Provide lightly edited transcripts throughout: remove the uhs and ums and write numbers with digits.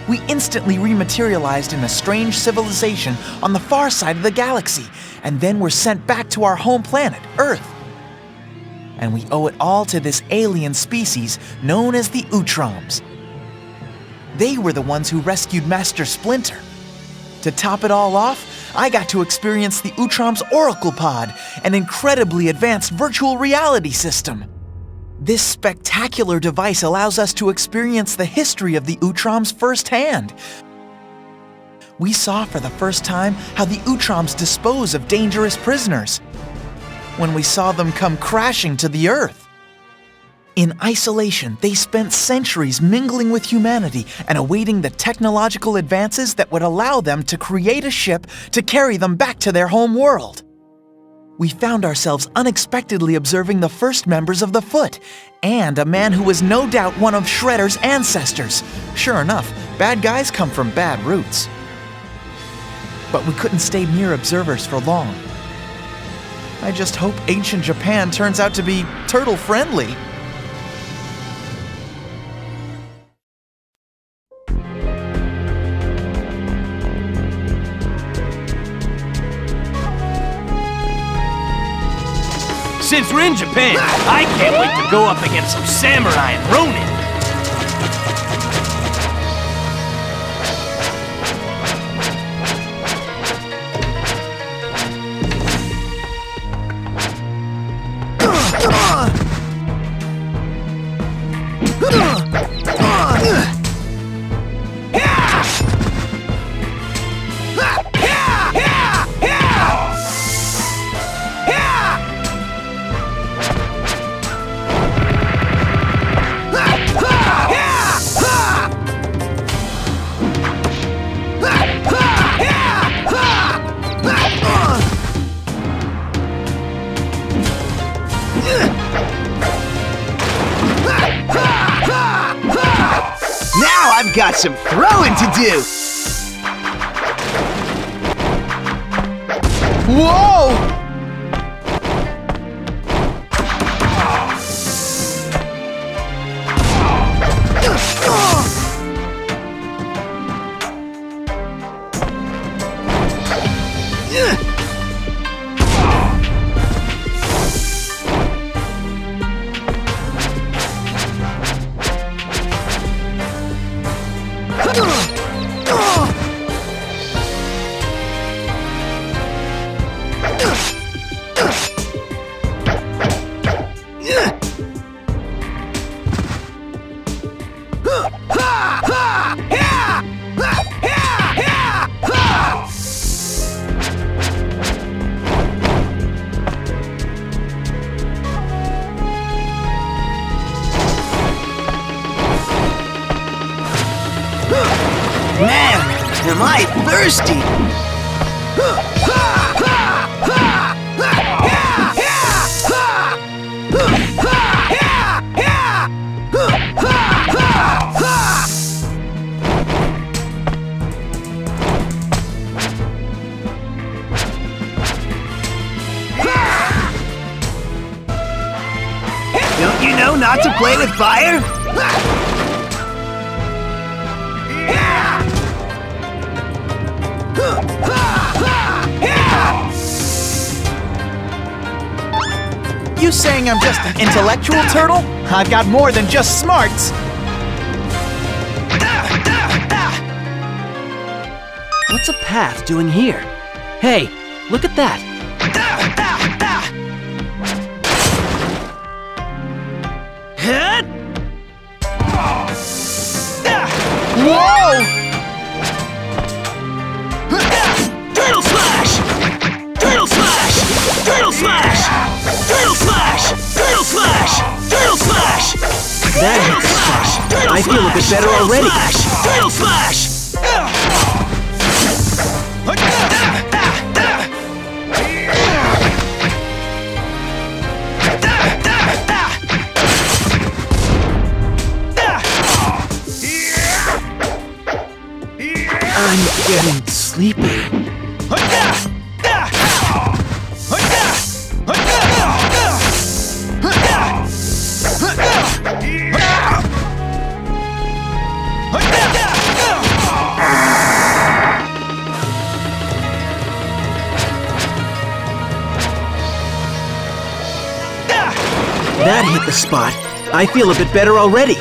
we instantly rematerialized in a strange civilization on the far side of the galaxy, and then were sent back to our home planet, Earth. And we owe it all to this alien species known as the Utroms. They were the ones who rescued Master Splinter. To top it all off, I got to experience the Utrom's Oracle Pod, an incredibly advanced virtual reality system. This spectacular device allows us to experience the history of the Utroms firsthand. We saw for the first time how the Utroms dispose of dangerous prisoners, when we saw them come crashing to the Earth. In isolation, they spent centuries mingling with humanity and awaiting the technological advances that would allow them to create a ship to carry them back to their home world. We found ourselves unexpectedly observing the first members of the Foot, and a man who was no doubt one of Shredder's ancestors. Sure enough, bad guys come from bad roots. But we couldn't stay mere observers for long. I just hope ancient Japan turns out to be turtle-friendly. Since we're in Japan, I can't wait to go up against some samurai and ronin. I've got some throwing to do! Whoa! Man, am I thirsty! Don't you know not to play with fire? You saying I'm just an intellectual turtle? I've got more than just smarts! What's a path doing here? Hey, look at that! Whoa! Turtle Slash! Turtle Slash! Turtle Slash! Turtle Slash! Turtle Slash! Turtle Slash! That hit the spot. I feel a bit better already. Turtle Slash! I'm getting sleepy. the spot. I feel a bit better already.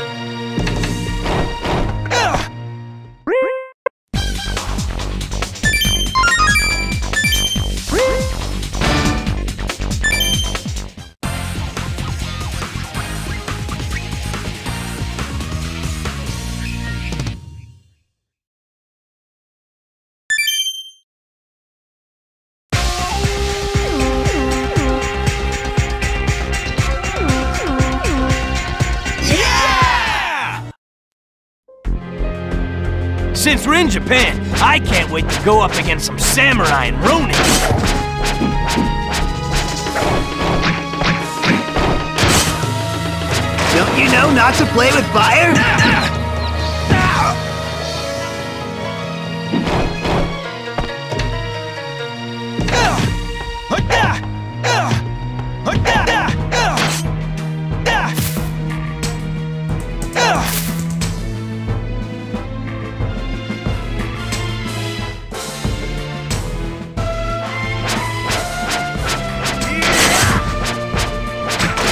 Since we're in Japan, I can't wait to go up against some samurai and ronin. Don't you know not to play with fire?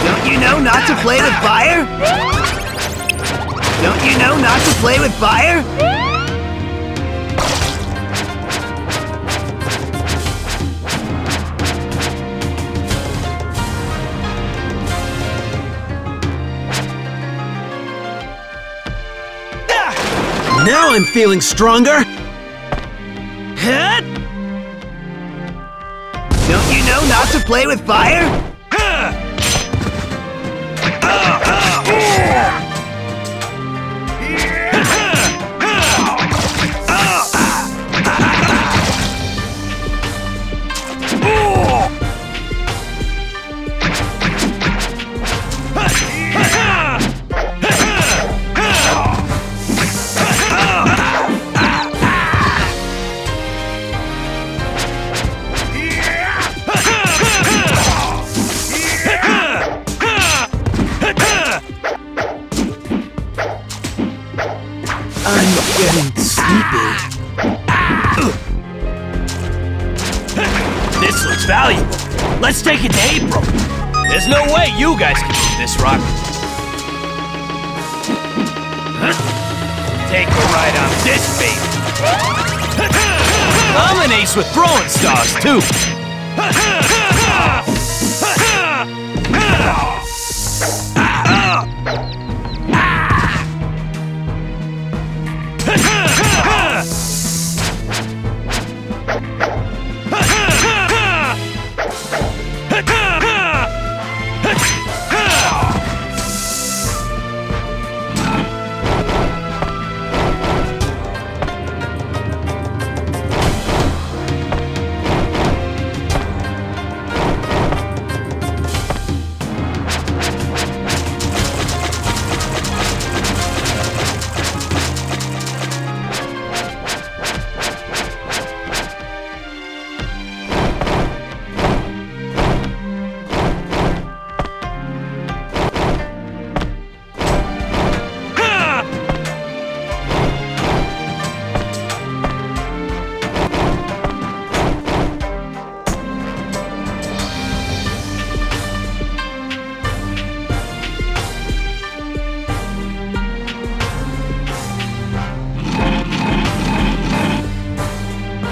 Don't you know not to play with fire? Don't you know not to play with fire? Now I'm feeling stronger. Don't you know not to play with fire? I'm getting sleepy. This looks valuable. Let's take it to April. There's no way you guys can do this, Rock. Take a ride on this baby. I'm an ace with throwing stars, too.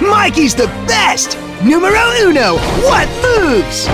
Mikey's the best! Numero uno, what moves?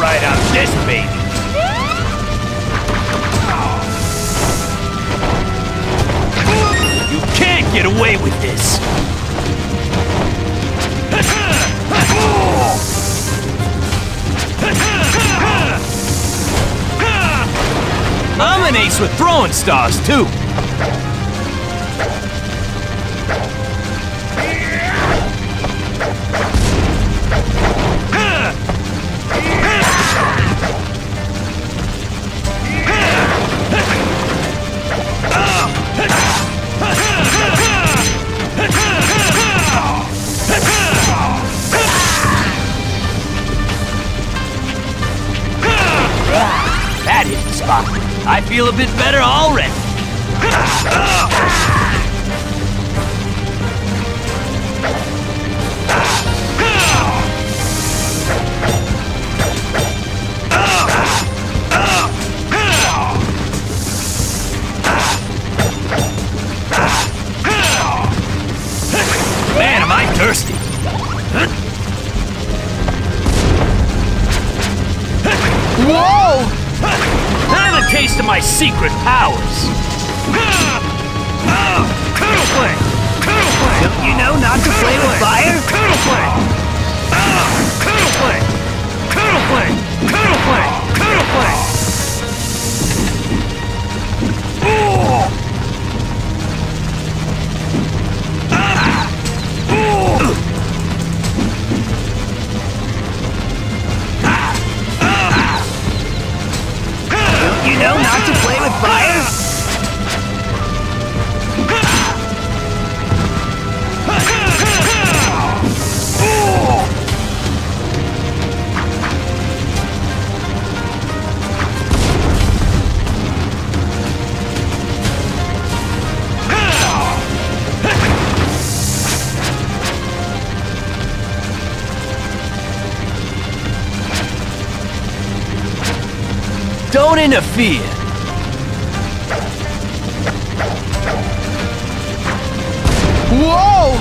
right out of this baby. You can't get away with this. I'm an ace with throwing stars, too. That hit the spot. I feel a bit better already. Man, am I thirsty. Whoa! Have a taste of my secret powers. Turtle play! Turtle play! Don't you know not to play with fire? Turtle play! Turtle play! Turtle play! Turtle play! Turtle play! Don't you know not to play with fire? Don't interfere. Whoa!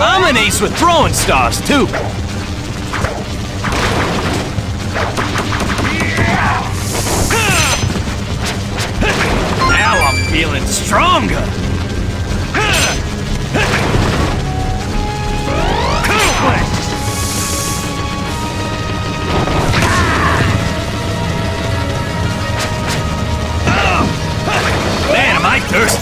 I'm an ace with throwing stars, too. Now I'm feeling stronger. Turtle play! Man, am I thirsty.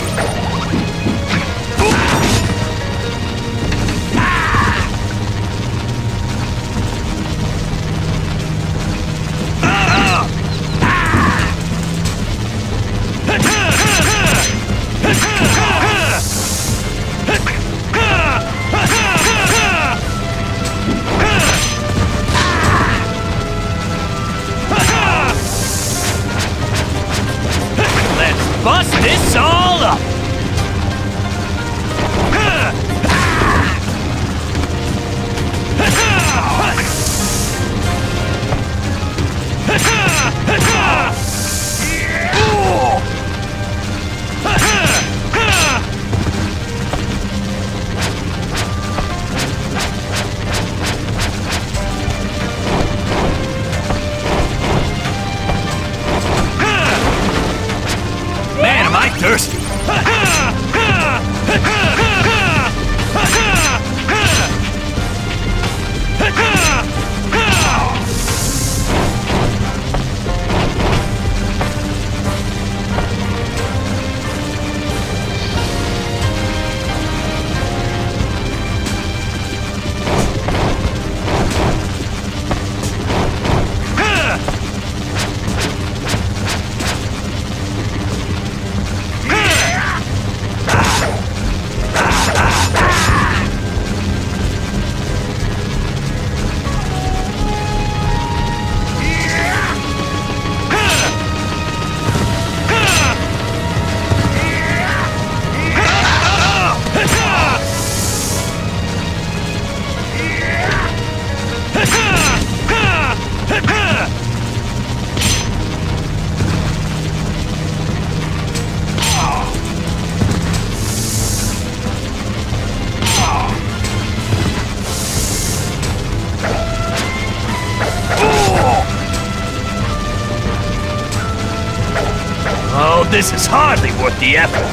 This is hardly worth the effort.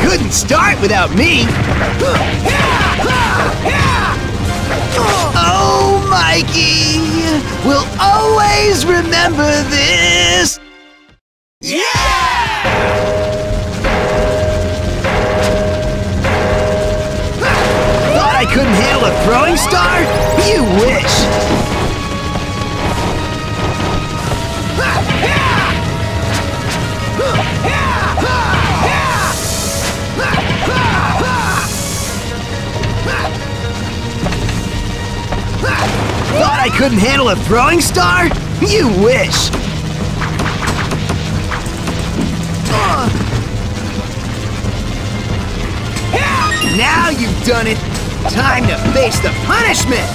Couldn't start without me. Oh, Mikey, we'll always remember this. Thought I couldn't handle a throwing star? You wish. Thought I couldn't handle a throwing star? You wish! Now you've done it! Time to face the punishment!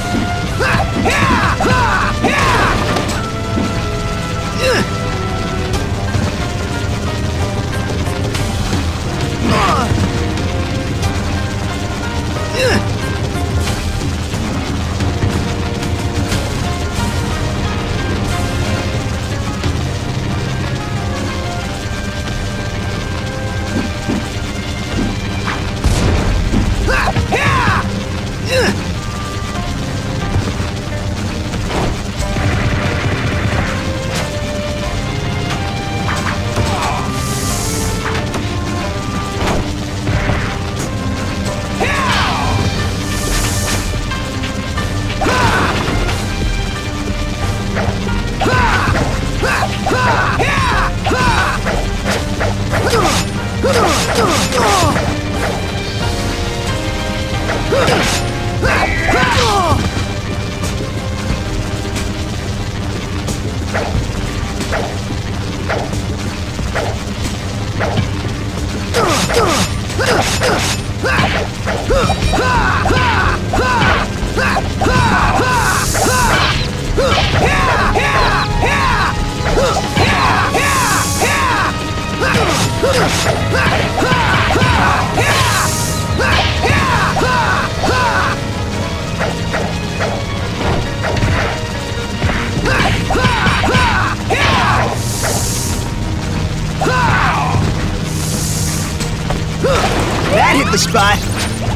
That hit the spot.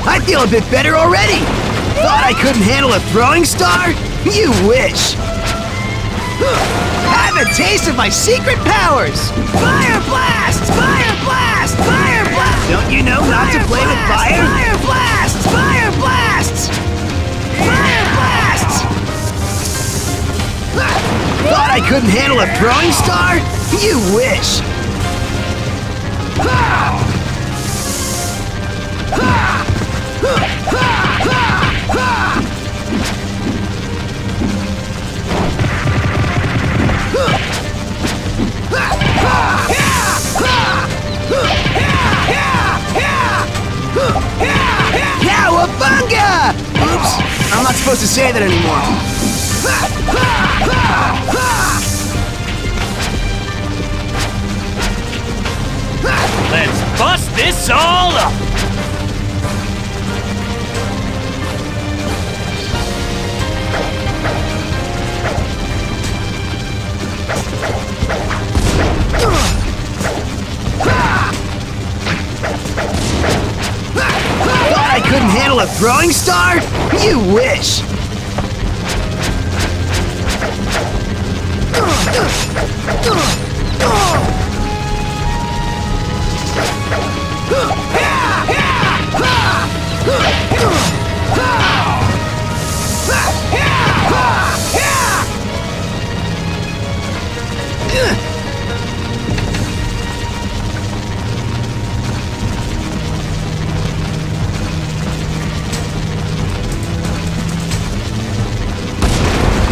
I feel a bit better already. Thought I couldn't handle a throwing star? You wish. Have a taste of my secret powers. Fire blast! Fire blast! Fire blast! Don't you know not to play with fire? Fire blast! Fire blast! Fire blast! Thought I couldn't handle a throwing star? You wish. Cowabunga! Oops, I'm not supposed to say that anymore. Let's bust this all up! Thought I couldn't handle a throwing star? You wish!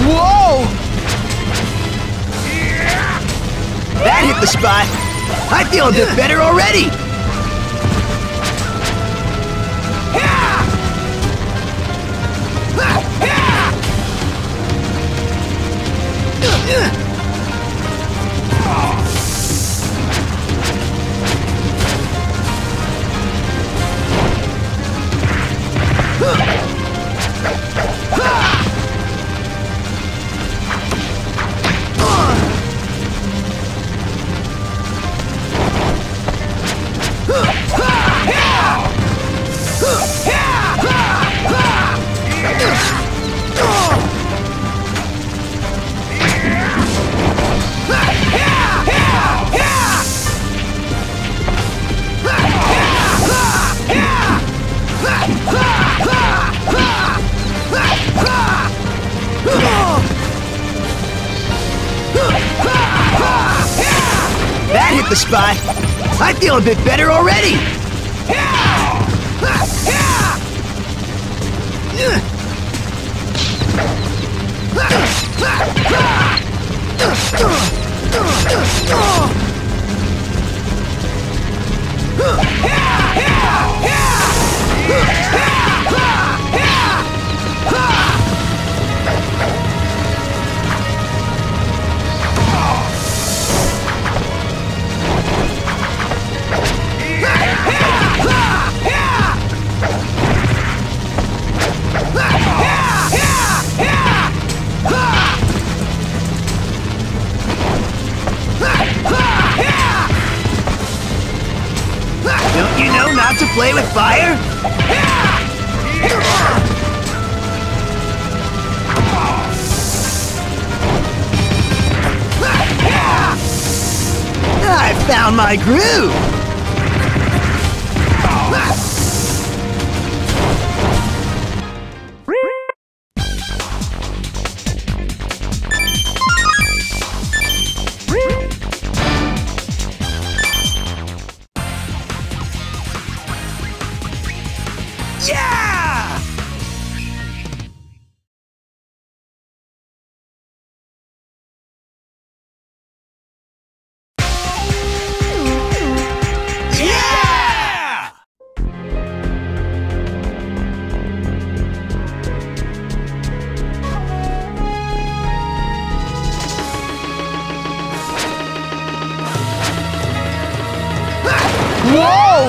Whoa! That hit the spot. I feel a bit better already. That hit the spot. I feel a bit better already. Don't you know not to play with fire? I found my groove. Whoa!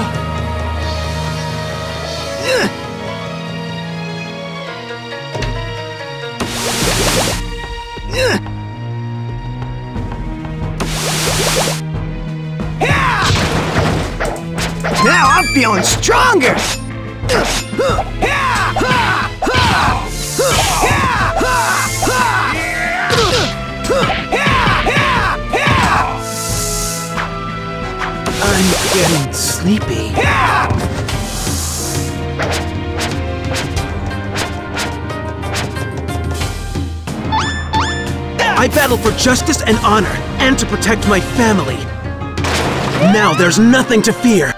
Now I'm feeling stronger. I'm getting sleepy. I battle for justice and honor, and to protect my family. Now there's nothing to fear.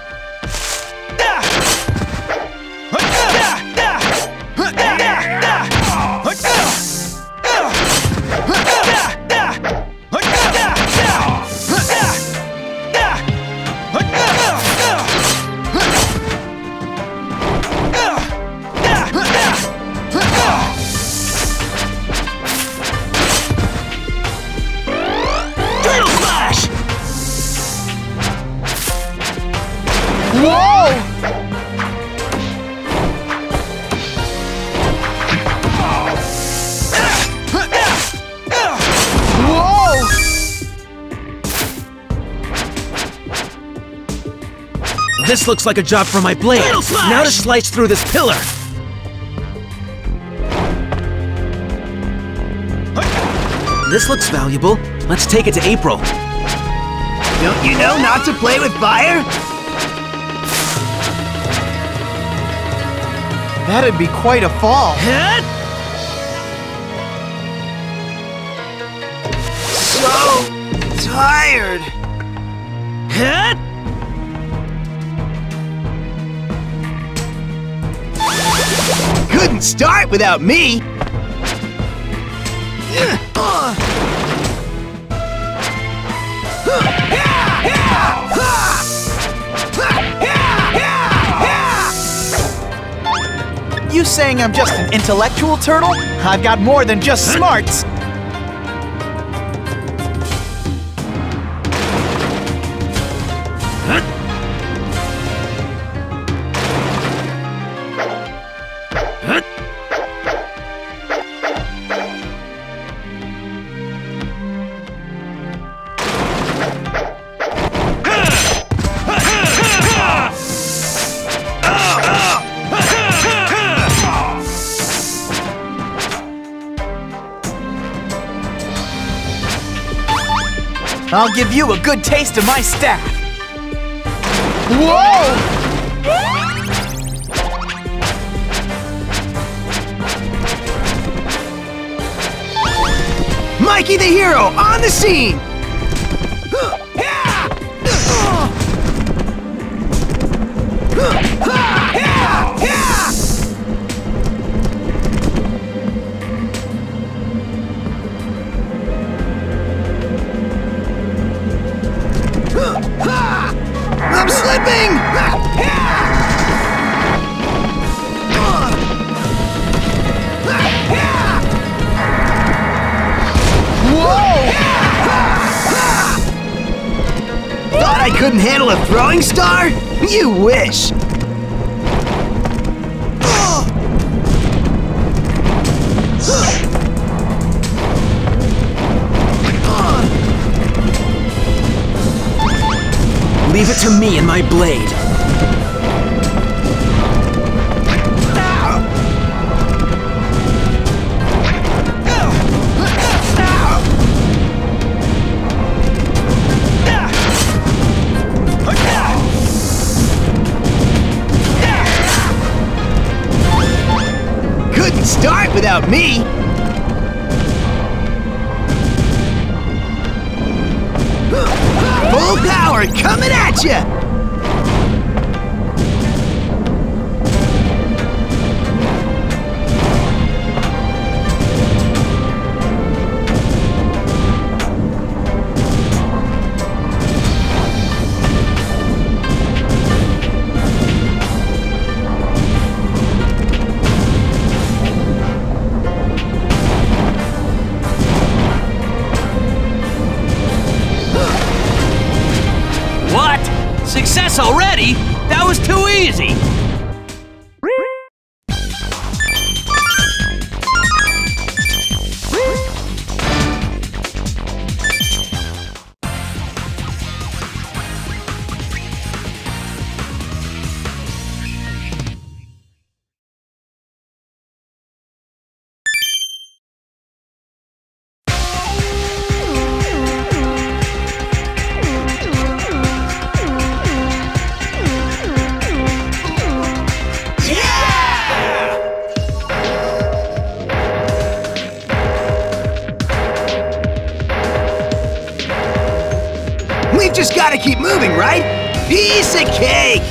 Whoa! Whoa! This looks like a job for my blade. Now to slice through this pillar. This looks valuable. Let's take it to April. Don't you know not to play with fire? That'd be quite a fall. So tired. Couldn't start without me. You saying I'm just an intellectual turtle? I've got more than just smarts. I'll give you a good taste of my staff. Whoa! Mikey the hero on the scene. couldn't handle a throwing star? You wish! Leave it to me and my blade. Couldn't start without me! Full power coming at ya! Success already? That was too easy! We've just gotta keep moving, right? Piece of cake!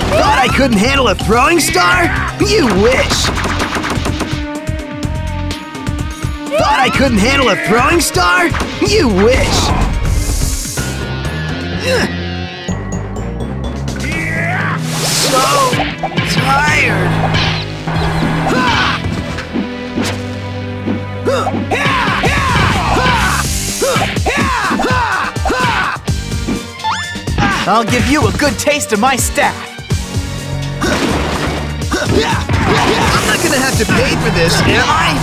Thought I couldn't handle a throwing star? You wish! Thought I couldn't handle a throwing star? You wish! So tired! I'll give you a good taste of my staff. I'm not gonna have to pay for this, am I?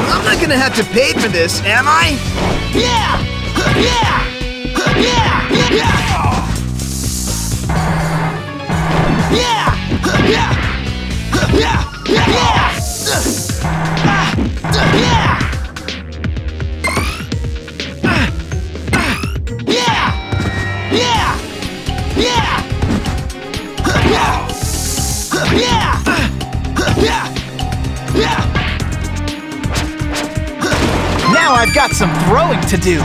I'm not gonna have to pay for this, am I? Now I've got some throwing to do.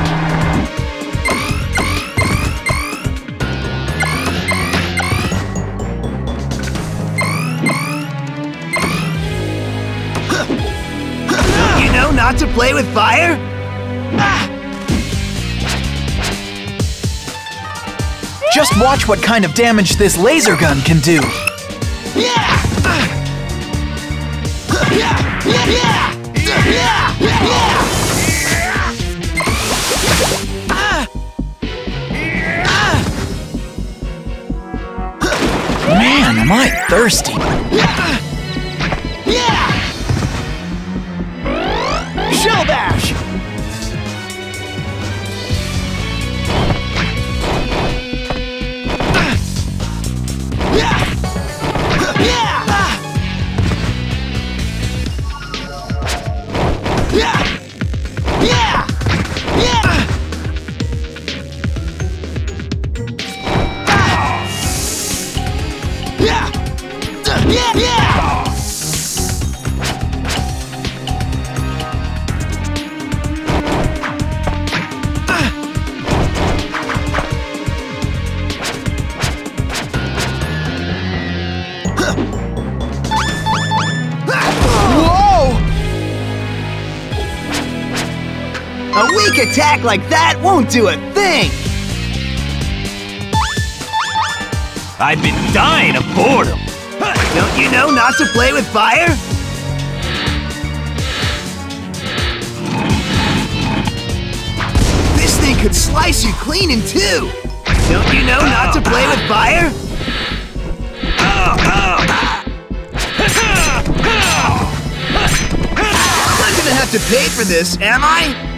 You know not to play with fire? Just watch what kind of damage this laser gun can do. Man, am I thirsty. Shell Bash! weak attack like that won't do a thing! I've been dying of boredom. Don't you know not to play with fire? This thing could slice you clean in two! Don't you know not to play with fire? I'm not gonna have to pay for this, am I?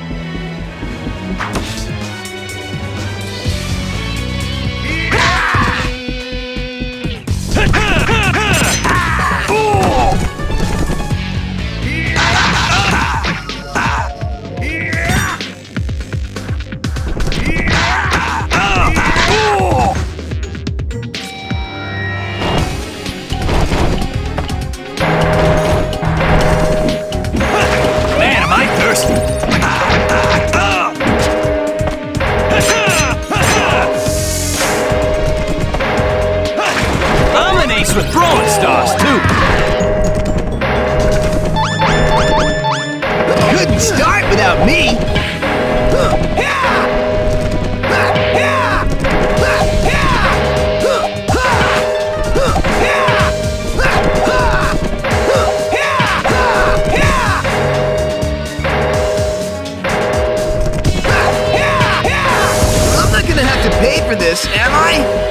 With throwing stars, too. Couldn't start without me. I'm not gonna have to pay for this, am I?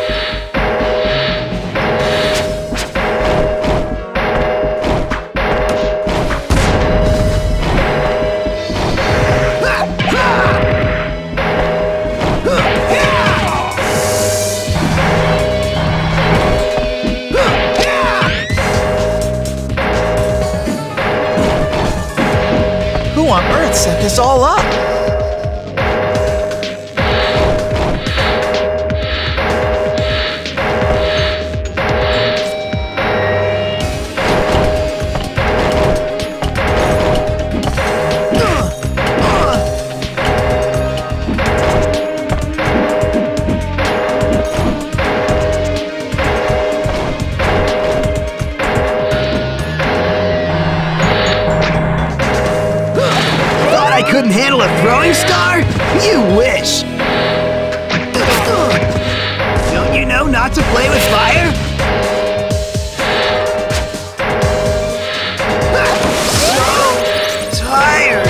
Who on earth set this all up? I couldn't handle a throwing star? You wish! Don't you know not to play with fire? So tired!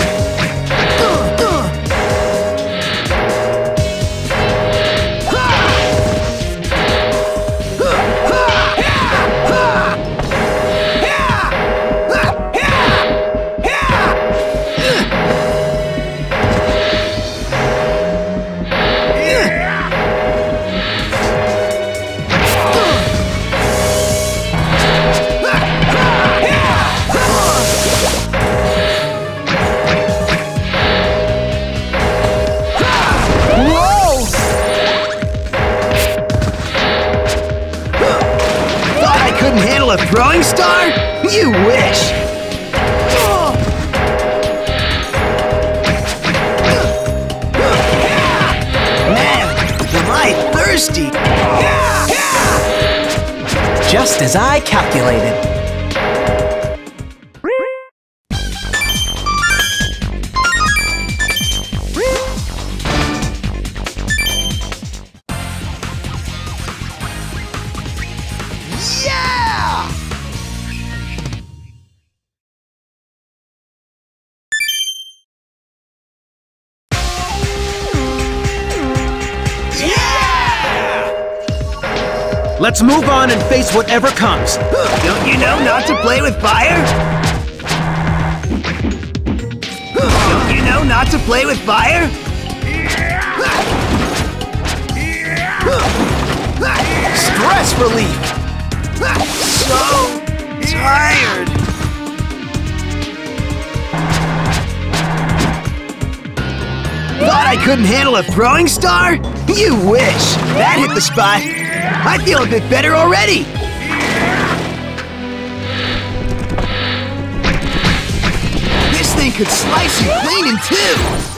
Handle a throwing star? You wish! Man, am I thirsty! Just as I calculated. Let's move on and face whatever comes. Don't you know not to play with fire? Don't you know not to play with fire? Stress relief! So tired! Thought I couldn't handle a throwing star? You wish! That hit the spot! I feel a bit better already! This thing could slice you clean in two!